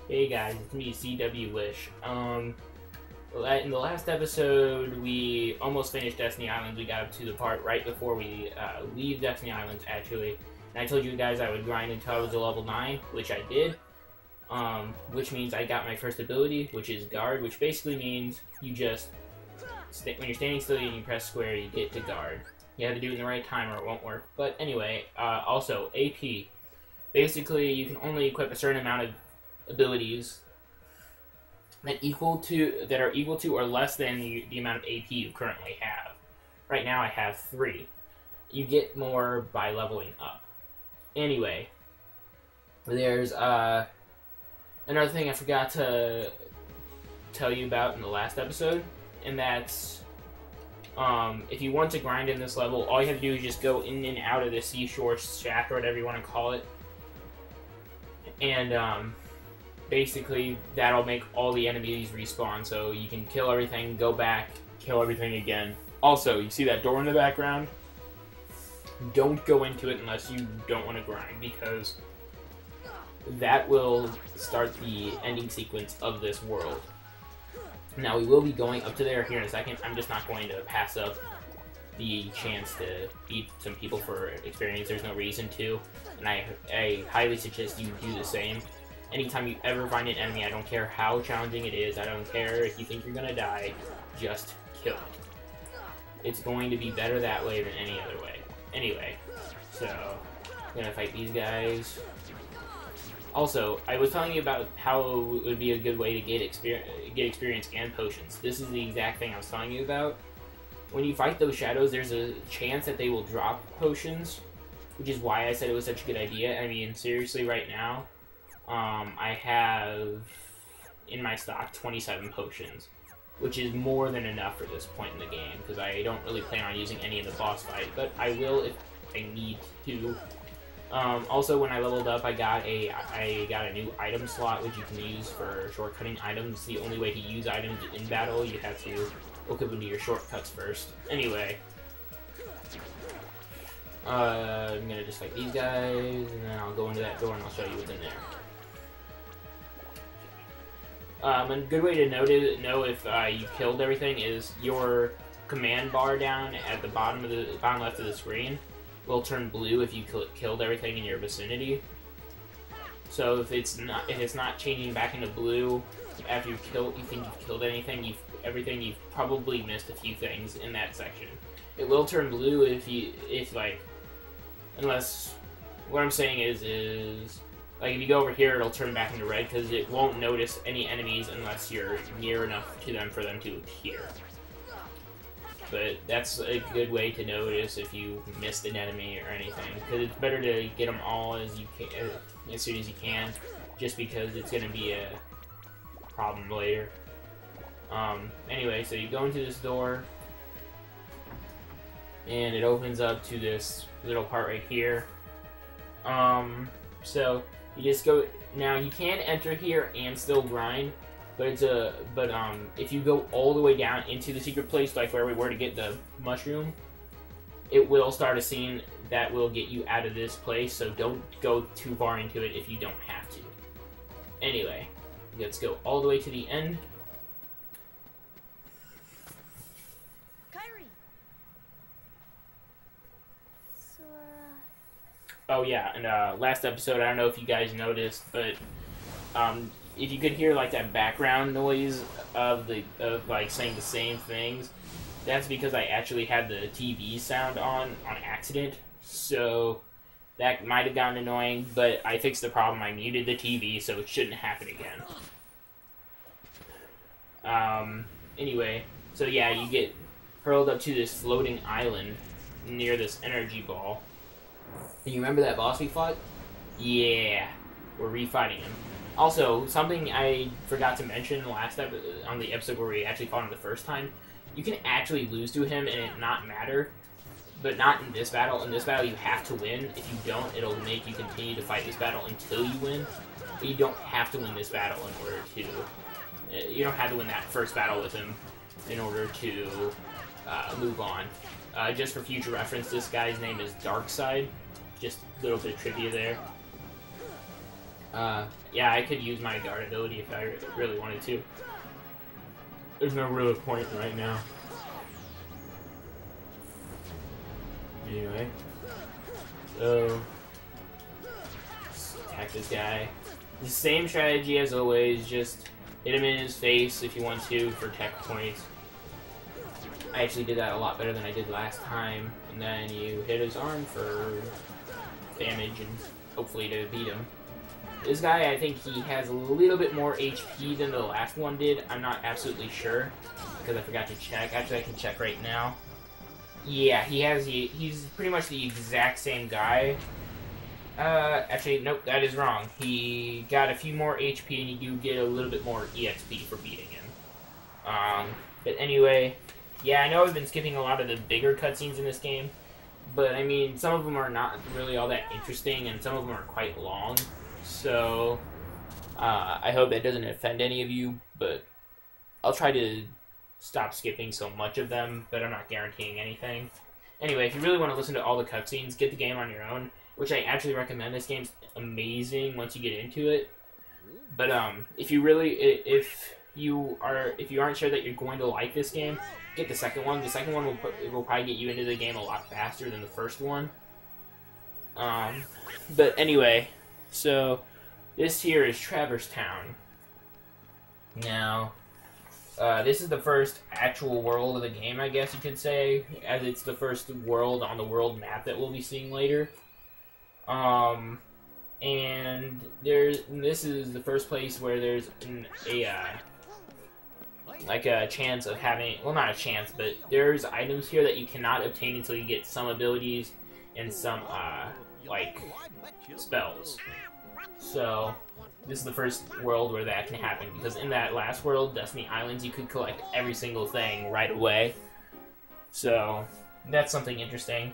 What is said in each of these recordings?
Hey guys, it's me, CW Wish. In the last episode, we almost finished Destiny Islands. We got up to the part right before we leave Destiny Islands, actually. And I told you guys I would grind until I was a level 9, which I did. Which means I got my first ability, which is Guard, which basically means you just, when you're standing still and you press square, you get to Guard. You have to do it in the right time or it won't work. But anyway, also, AP. Basically, you can only equip a certain amount of abilities that are equal to or less than the amount of AP you currently have. Right now I have 3. You get more by leveling up. Anyway, there's another thing I forgot to tell you about in the last episode, and that's if you want to grind in this level, all you have to do is just go in and out of the seashore shack or whatever you want to call it, and basically that'll make all the enemies respawn, so you can kill everything, go back, kill everything again. Also, you see that door in the background? Don't go into it unless you don't want to grind, because that will start the ending sequence of this world. Now, we will be going up to there here in a second. I'm just not going to pass up the chance to beat some people for experience. There's no reason to, and I highly suggest you do the same. Anytime you ever find an enemy, I don't care how challenging it is, I don't care if you think you're gonna die, just kill it. It's going to be better that way than any other way. Anyway, so, I'm gonna fight these guys. Also, I was telling you about how it would be a good way to get experience and potions. This is the exact thing I was telling you about. When you fight those shadows, there's a chance that they will drop potions, which is why I said it was such a good idea. I mean, seriously, right now, I have in my stock 27 potions, which is more than enough for this point in the game, because I don't really plan on using any in the boss fight, but I will if I need to. Also, when I leveled up, I got a new item slot, which you can use for shortcutting items. It's the only way to use items in battle. You have to equip them to your shortcuts first. Anyway, I'm gonna just fight these guys, and then I'll go into that door and I'll show you what's in there. A good way to know if you killed everything is your command bar down at the bottom left of the screen will turn blue if you killed everything in your vicinity. So if it's not changing back into blue after you think you've killed anything, you've probably missed a few things in that section. It will turn blue unless what I'm saying is like if you go over here, it'll turn back into red because it won't notice any enemies unless you're near enough to them for them to appear. But that's a good way to notice if you missed an enemy or anything, because it's better to get them all as soon as you can, just because it's going to be a problem later. Anyway, so you go into this door, and it opens up to this little part right here. So you just go. Now you can enter here and still grind. But if you go all the way down into the secret place, like where we were to get the mushroom, it will start a scene that will get you out of this place, so don't go too far into it if you don't have to. Anyway, let's go all the way to the end. Kairi. Sora. Oh yeah, and last episode, I don't know if you guys noticed, but if you could hear like that background noise of like saying the same things, that's because I actually had the TV sound on accident. So that might have gotten annoying, but I fixed the problem. I muted the TV, so it shouldn't happen again. Anyway, so yeah, you get hurled up to this floating island near this energy ball. You remember that boss we fought? Yeah, we're refighting him. Also, something I forgot to mention on the episode where we actually fought him the first time, you can actually lose to him and it not matter, but not in this battle. In this battle, you have to win. If you don't, it'll make you continue to fight this battle until you win. But you don't have to win this battle in order to... You don't have to win that first battle with him in order to move on. Just for future reference, this guy's name is Darkseid. Just a little bit of trivia there. Yeah, I could use my guard ability if I really wanted to. There's no real point right now. Anyway. So... let's attack this guy. The same strategy as always, just hit him in his face if you want to for tech points. I actually did that a lot better than I did last time. And then you hit his arm for damage and hopefully to beat him. This guy, I think he has a little bit more HP than the last one did. I'm not absolutely sure because I forgot to check. Actually, I can check right now. Yeah, he's pretty much the exact same guy. Actually, nope, that is wrong. He got a few more HP and you do get a little bit more EXP for beating him. But anyway, yeah, I know I've been skipping a lot of the bigger cutscenes in this game, but I mean, some of them are not really all that interesting and some of them are quite long. So, I hope that doesn't offend any of you, but I'll try to stop skipping so much of them, but I'm not guaranteeing anything. Anyway, if you really want to listen to all the cutscenes, get the game on your own, which I actually recommend. This game's amazing once you get into it. But if you aren't sure that you're going to like this game, get the second one. The second one will probably get you into the game a lot faster than the first one. But anyway, so this here is Traverse Town. Now, this is the first actual world of the game, I guess you could say, as it's the first world on the world map that we'll be seeing later. And this is the first place where there's a chance of having, well, not a chance, but there's items here that you cannot obtain until you get some abilities and some, like, spells. So, this is the first world where that can happen, because in that last world, Destiny Islands, you could collect every single thing right away. So, that's something interesting.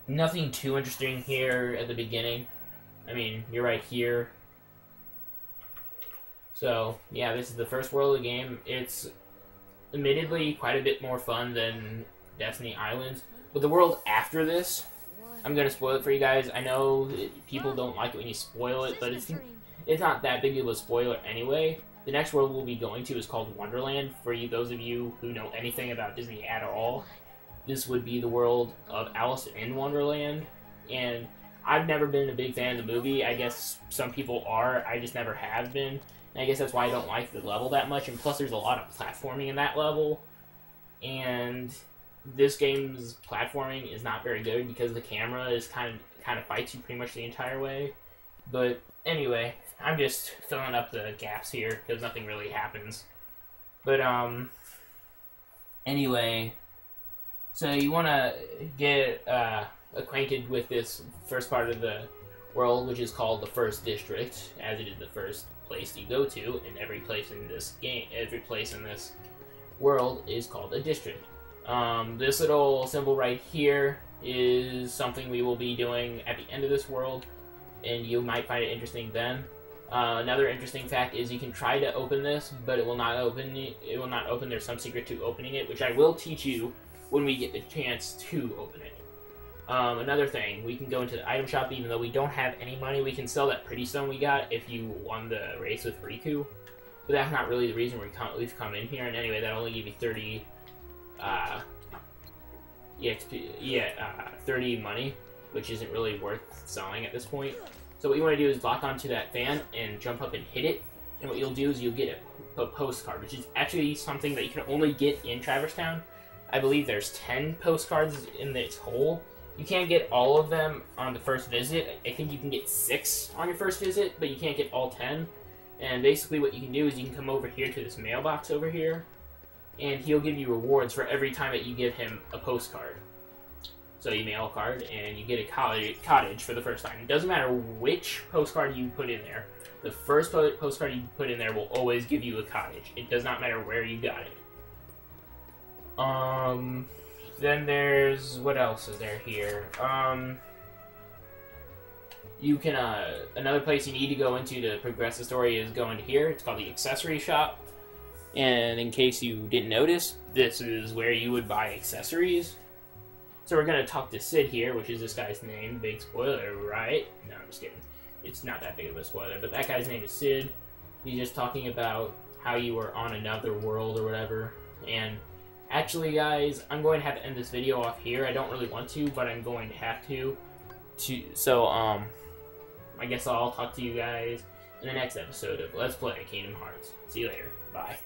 Nothing too interesting here at the beginning. I mean, you're right here. So, yeah, this is the first world of the game. It's admittedly quite a bit more fun than Destiny Islands. But the world after this, I'm going to spoil it for you guys. I know people don't like it when you spoil it, but it's not that big of a spoiler anyway. The next world we'll be going to is called Wonderland. For those of you who know anything about Disney at all, this would be the world of Alice in Wonderland. And I've never been a big fan of the movie. I guess some people are. I just never have been. And I guess that's why I don't like the level that much. And plus, there's a lot of platforming in that level. And this game's platforming is not very good because the camera is kind of fights you pretty much the entire way. But anyway, I'm just filling up the gaps here because nothing really happens. But anyway, so you want to get acquainted with this first part of the world, which is called the First District, as it is the first place you go to, and every place in this game, every place in this world is called a district. This little symbol right here is something we will be doing at the end of this world, and you might find it interesting then. Another interesting fact is you can try to open this, but it will not open. It will not open. There's some secret to opening it, which I will teach you when we get the chance to open it. Another thing, we can go into the item shop. Even though we don't have any money, we can sell that pretty stone we got if you won the race with Riku. But that's not really the reason we've come in here. And anyway, that'll only give you 30 EXP, 30 money, which isn't really worth selling at this point. So what you want to do is lock onto that fan and jump up and hit it. And what you'll do is you'll get a postcard, which is actually something that you can only get in Traverse Town. I believe there's 10 postcards in this hole. You can't get all of them on the first visit. I think you can get 6 on your first visit, but you can't get all 10. And basically what you can do is you can come over here to this mailbox over here, and he'll give you rewards for every time that you give him a postcard. So you mail a card, and you get a cottage for the first time. It doesn't matter which postcard you put in there. The first postcard you put in there will always give you a cottage. It does not matter where you got it. Then there's, what else is there here? You can, another place you need to go into to progress the story is go into here. It's called the accessory shop. And in case you didn't notice, this is where you would buy accessories. So we're gonna talk to Sid here, which is this guy's name. Big spoiler, right? No, I'm just kidding. It's not that big of a spoiler, but that guy's name is Sid. He's just talking about how you were on another world or whatever. And actually, guys, I'm going to have to end this video off here. I don't really want to, but I'm going to have to. So, I guess I'll talk to you guys in the next episode of Let's Play Kingdom Hearts. See you later. Bye.